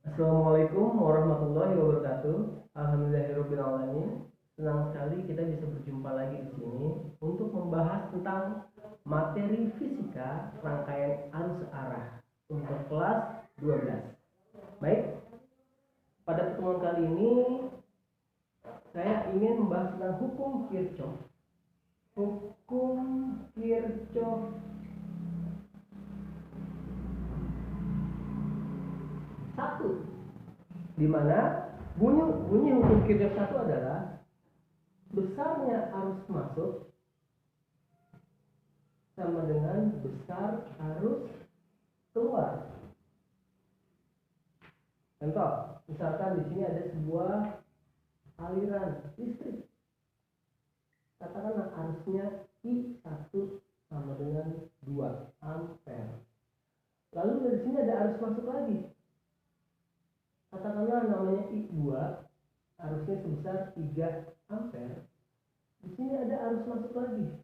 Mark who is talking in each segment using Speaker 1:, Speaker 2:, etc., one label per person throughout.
Speaker 1: Assalamualaikum warahmatullahi wabarakatuh. Alhamdulillahirabbil alamin. Senang sekali kita bisa berjumpa lagi di sini untuk membahas tentang materi fisika rangkaian arus arah untuk kelas 12. Baik, pada pertemuan kali ini saya ingin membahas tentang hukum Kirchhoff. Hukum Kirchhoff satu, di mana bunyi hukum Kirchhoff satu adalah besarnya arus masuk sama dengan besar arus keluar. Contoh, misalkan di sini ada sebuah aliran listrik. Katakanlah arusnya I1 sama dengan 2 ampere. Lalu dari sini ada arus masuk lagi. Katakanlah namanya I2, arusnya sebesar 3 ampere. Di sini ada arus masuk lagi.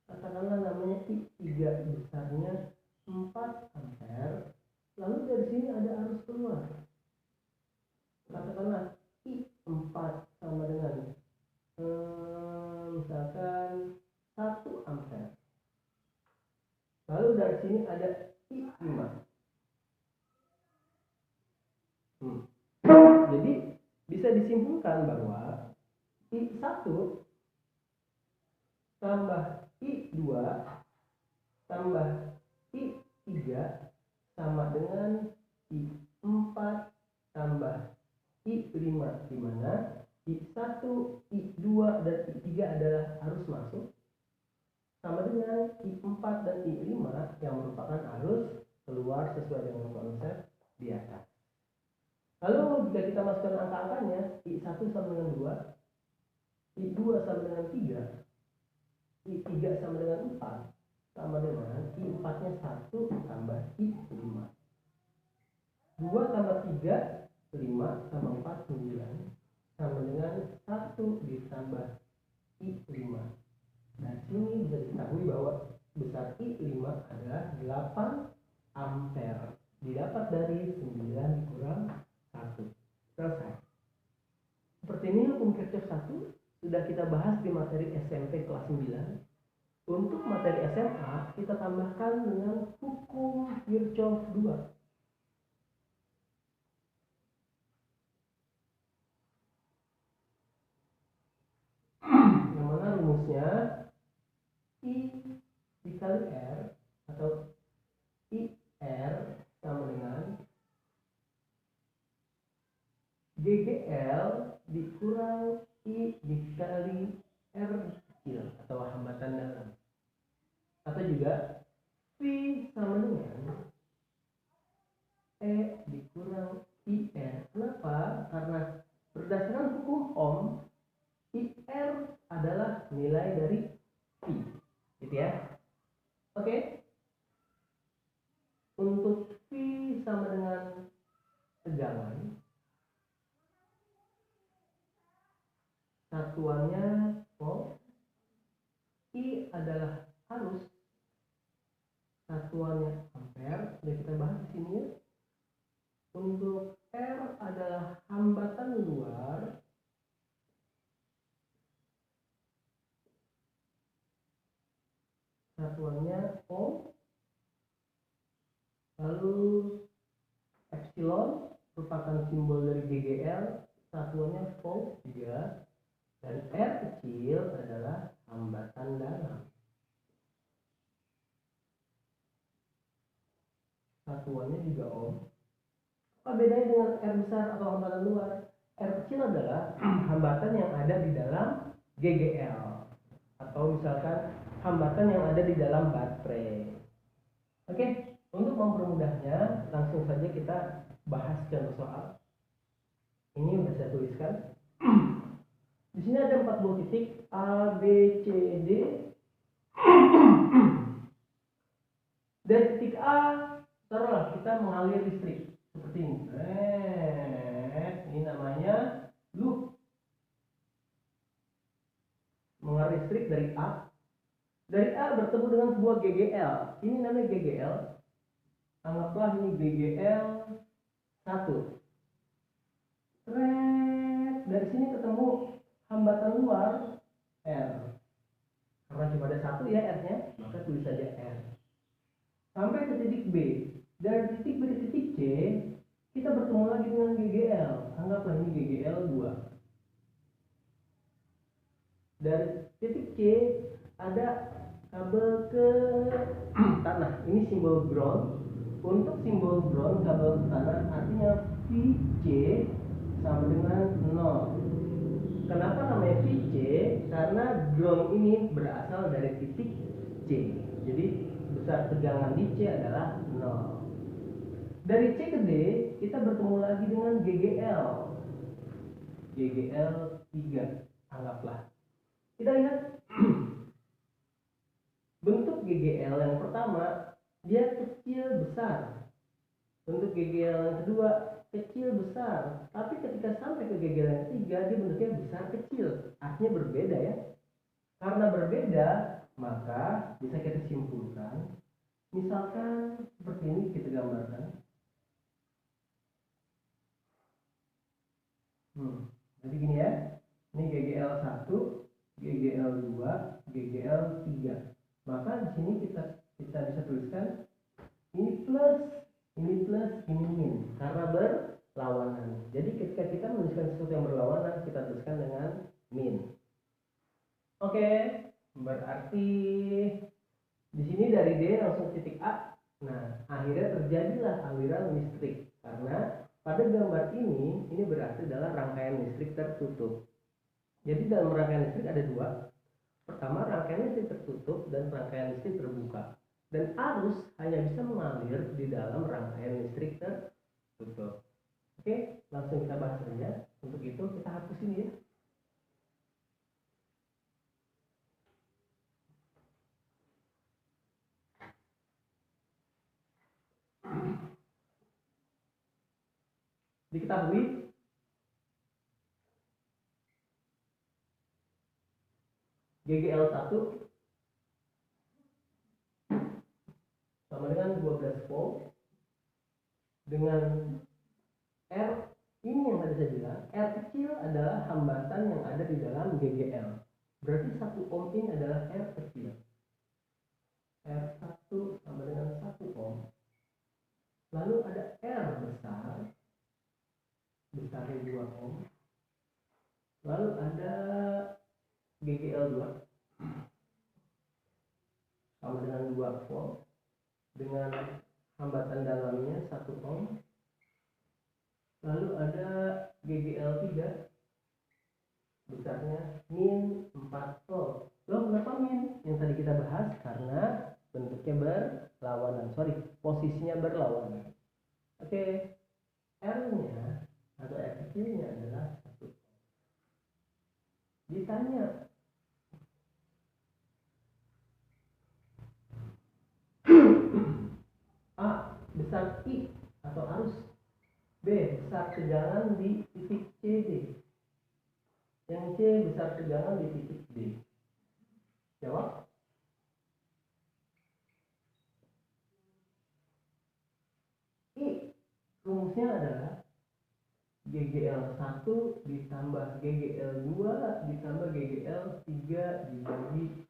Speaker 1: Katakanlah namanya I3, besarnya 4 ampere. Lalu dari sini ada arus keluar. Katakanlah I4 sama dengan misalkan 1 ampere. Lalu dari sini ada I5. Jadi bisa disimpulkan bahwa I1 tambah I2 tambah I3 sama dengan I4 tambah I5, di mana I1, I2, dan I3 adalah arus masuk, sama dengan I4 dan I5 yang merupakan arus keluar sesuai dengan konsep di atas. Lalu jika kita masukkan angka-angkanya, I1 sama dengan 2, I2 sama dengan 3, I3 sama dengan 4, sama dengan I4-nya 1 tambah I5. 2 tambah 3, 5 tambah 4, 9, sama dengan 1 ditambah I5. Nah, sini bisa diketahui bahwa besar I5 adalah 8 ampere. Didapat dari 9 dikurang 1. Selesai. Seperti ini hukum Kirchhoff 1 sudah kita bahas di materi SMP kelas 9. Untuk materi SMA kita tambahkan dengan hukum Kirchhoff 2. Yang mana rumusnya I dikali R atau IR sama dengan GGL dikurang I dikali R kecil atau hambatan dalam, atau juga V sama dengan E dikurang IR. Kenapa? Karena berdasarkan hukum Ohm, IR adalah nilai dari V, gitu ya. Oke. Untuk V sama dengan tegangan, satuannya volt. I adalah arus, satuannya ampere, sudah kita bahas di sini ya. Untuk R adalah hambatan luar, satuannya ohm. Lalu epsilon merupakan simbol dari GGL, satuannya volt juga. Dan R kecil adalah hambatan dalam, satuannya juga ohm. Apa bedanya dengan R besar atau hambatan luar? R kecil adalah hambatan yang ada di dalam GGL, atau misalkan hambatan yang ada di dalam baterai. Oke, untuk mempermudahnya langsung saja kita bahas contoh soal. Ini udah saya tuliskan. Di sini ada 40 titik A, B, C, D. Dari titik A, taruhlah kita mengalir listrik seperti ini. Ini namanya loop. Mengalir listrik dari A. Dari A bertemu dengan sebuah GGL. Ini namanya GGL. Anggaplah ini GGL 1. Dari sini ketemu hambatan luar R. Karena cuma ada satu ya R-nya, maka tulis saja R. Sampai ke titik B. Dari titik B ke titik C, kita bertemu lagi dengan GGL. Anggaplah ini GGL 2. Dari titik C ada kabel ke tanah. Ini simbol ground. Untuk simbol ground kabel ke tanah artinya VC sama dengan 0. Kenapa namanya VC? Karena ground ini berasal dari titik C. Jadi besar tegangan di C adalah 0. Dari C ke D kita bertemu lagi dengan GGL. GGL 3 anggaplah. Kita lihat bentuk GGL yang pertama dia kecil besar. Bentuk GGL yang kedua kecil besar. Tapi ketika sampai ke GGL yang ketiga dia bentuknya besar kecil. Artinya berbeda ya. Karena berbeda maka bisa kita simpulkan. Misalkan seperti ini kita gambarkan. Jadi gini ya. Ini GGL 1, GGL 2, GGL 3. Maka di sini kita bisa tuliskan ini plus, ini min karena berlawanan. Jadi ketika kita menuliskan sesuatu yang berlawanan kita tuliskan dengan min. Oke, berarti di sini dari D langsung titik A. Nah, akhirnya terjadilah aliran listrik karena pada gambar ini berarti adalah rangkaian listrik tertutup. Jadi dalam rangkaian listrik ada dua. Pertama, rangkaian listrik tertutup dan rangkaian listrik terbuka. Dan arus hanya bisa mengalir di dalam rangkaian listrik tertutup. Oke, langsung kita bahas saja. Untuk itu kita hapus ini ya. Diketahui GGL 1 sama dengan 12 volt dengan R ini yang tadi saya bilang, R kecil adalah hambatan yang ada di dalam GGL. Berarti 1 ohm ini adalah R kecil. R1 sama dengan 1 ohm. Lalu ada R besar, besarnya 2 ohm. Lalu ada GGL 2 sama dengan 2 volt dengan hambatan dalamnya 1 ohm. Lalu ada GGL 3 besarnya min 4 volt. Loh, kenapa min? Yang tadi kita bahas karena bentuknya berlawanan. Posisinya berlawanan. Oke. R-nya atau R kecilnya adalah 1. Ditanya A besar I atau arus, B besar tegangan di titik CD, yang C besar tegangan di titik D. Jawab. I rumusnya adalah GGL 1 ditambah GGL 2 ditambah GGL 3 dibagi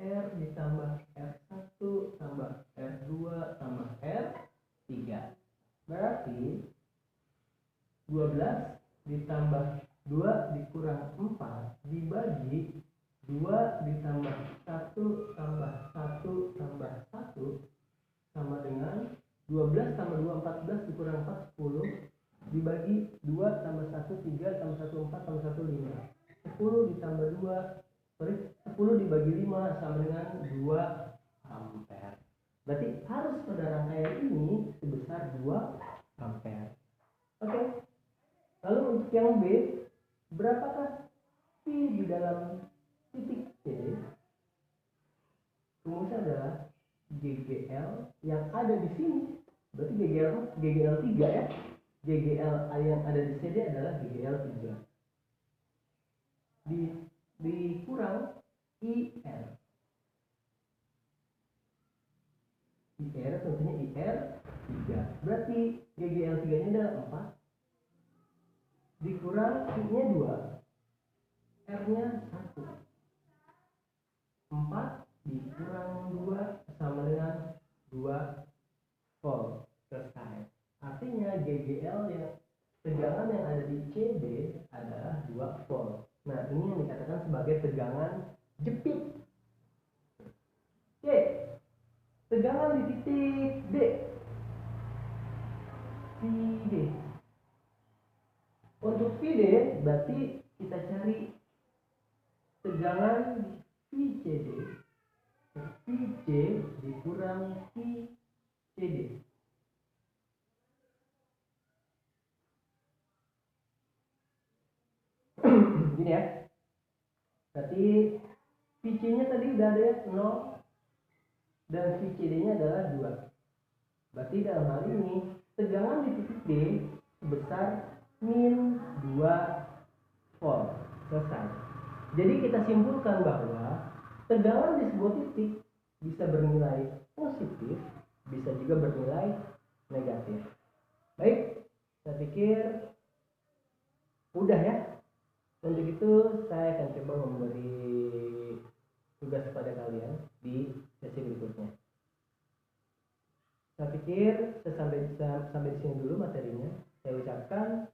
Speaker 1: R ditambah R1 tambah R2 tambah R3. Berarti 12 ditambah 2 dikurang 4 dibagi 2 ditambah 1 tambah 1 tambah 1 sama dengan 12 tambah 2 14 dikurang 4 10 dibagi 2 tambah 1 3 tambah 1 4 tambah 1 5. 10 ditambah 10 dibagi 5 sama dengan 2 ampere. Berarti arus pada rangkaian ini sebesar 2 ampere. Oke. Lalu untuk yang B, berapakah P di dalam titik C? Rumusnya adalah GGL yang ada di sini. Berarti GGL 3 ya. GGL yang ada di CD adalah GGL 3. Dikurang IR. IR tentunya IR 3. Berarti GGL 3 nya adalah 4. dikurang I-nya 2, R-nya 1. 4 dikurang 2 sama dengan 2 volt. Selesai. Artinya GGL yang tegangan yang ada di CD adalah 2 volt. Nah, ini yang dikatakan sebagai tegangan jepit. Oke, tegangan di titik D. VD. Untuk VD berarti kita cari tegangan VCD. VC dikurang VCD. Gini ya. Berarti VC-nya tadi udah ada ya 0 dan VCD-nya adalah 2. Berarti dalam hal ini tegangan di titik D sebesar min 2 volt. Selesai. Jadi kita simpulkan bahwa tegangan di sebuah titik bisa bernilai positif, bisa juga bernilai negatif. Baik, saya pikir udah ya. Untuk itu saya akan coba memberi tugas kepada kalian di sesi berikutnya. Saya pikir sampai di sini dulu materinya. Saya ucapkan